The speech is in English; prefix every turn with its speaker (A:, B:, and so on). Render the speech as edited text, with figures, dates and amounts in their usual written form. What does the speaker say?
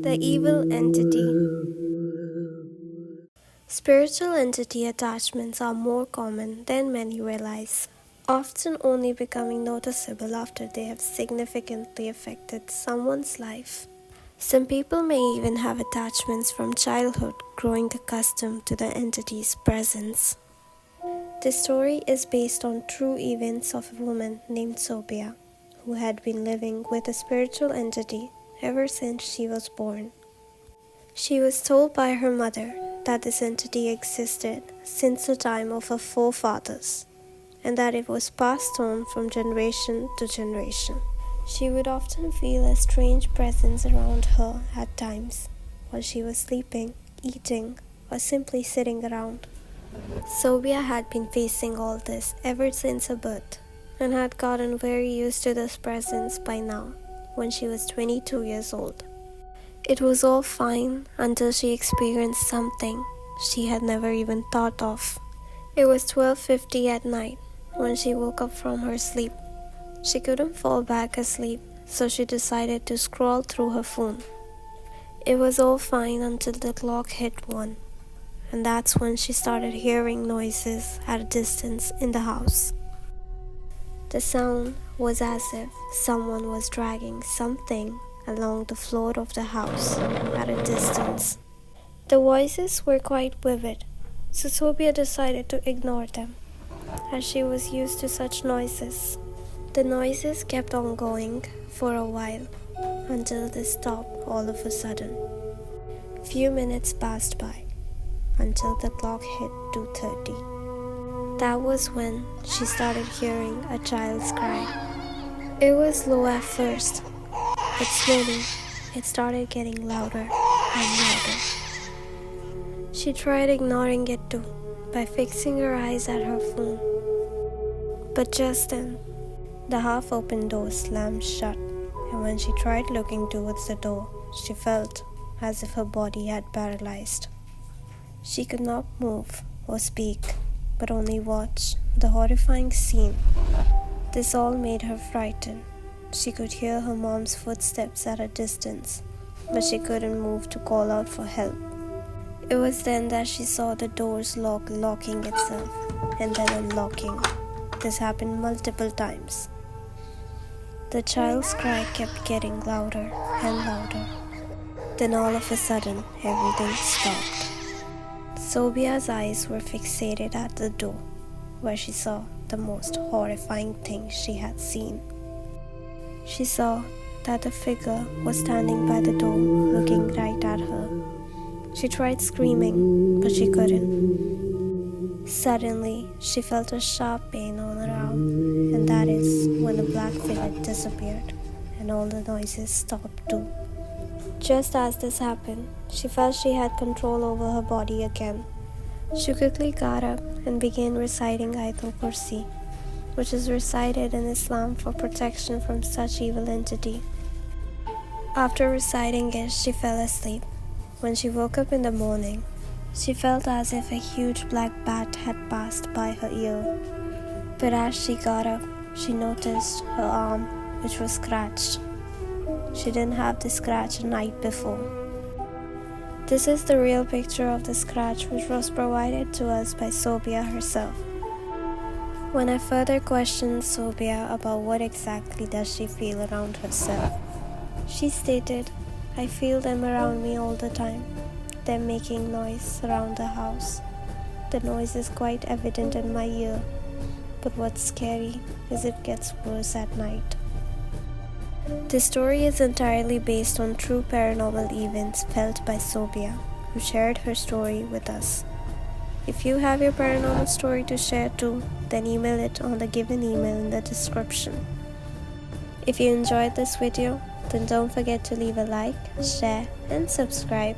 A: The evil entity. Spiritual entity attachments are more common than many realize, often only becoming noticeable after they have significantly affected someone's life. Some people may even have attachments from childhood, growing accustomed to the entity's presence. This story is based on true events of a woman named Sophia, who had been living with a spiritual entity ever since she was born. She was told by her mother that this entity existed since the time of her forefathers, and that it was passed on from generation to generation. She would often feel a strange presence around her at times, while she was sleeping, eating, or simply sitting around. Sophia had been facing all this ever since her birth, and had gotten very used to this presence by now, when she was 22 years old. It was all fine until she experienced something she had never even thought of. It was 12:50 at night when she woke up from her sleep. She couldn't fall back asleep, so she decided to scroll through her phone. It was all fine until the clock hit 1, and that's when she started hearing noises at a distance in the house. The sound was as if someone was dragging something along the floor of the house at a distance. The voices were quite vivid, so Sophia decided to ignore them, as she was used to such noises. The noises kept on going for a while until they stopped all of a sudden. Few minutes passed by until the clock hit 2:30. That was when she started hearing a child's cry. It was low at first, but slowly it started getting louder and louder. She tried ignoring it too by fixing her eyes at her phone. But just then, the half-open door slammed shut, and when she tried looking towards the door, she felt as if her body had paralyzed. She could not move or speak, but only watch the horrifying scene. This all made her frightened. She could hear her mom's footsteps at a distance, but she couldn't move to call out for help. It was then that she saw the door's lock locking itself and then unlocking. This happened multiple times. The child's cry kept getting louder and louder. Then all of a sudden, everything stopped. Sophia's eyes were fixated at the door, where she saw the most horrifying thing she had seen. She saw that the figure was standing by the door, looking right at her. She tried screaming, but she couldn't. Suddenly, she felt a sharp pain on her arm, and that is when the black figure disappeared, and all the noises stopped too. Just as this happened, she felt she had control over her body again. She quickly got up and began reciting Ayatul Kursi, which is recited in Islam for protection from such evil entity. After reciting it, she fell asleep. When she woke up in the morning, she felt as if a huge black bat had passed by her ear. But as she got up, she noticed her arm, which was scratched. She didn't have the scratch a night before. This is the real picture of the scratch, which was provided to us by Sophia herself. When I further questioned Sophia about what exactly does she feel around herself, she stated, "I feel them around me all the time. They're making noise around the house. The noise is quite evident in my ear, but what's scary is it gets worse at night." This story is entirely based on true paranormal events felt by Sophia, who shared her story with us. If you have your paranormal story to share too, then email it on the given email in the description. If you enjoyed this video, then don't forget to leave a like, share, and subscribe.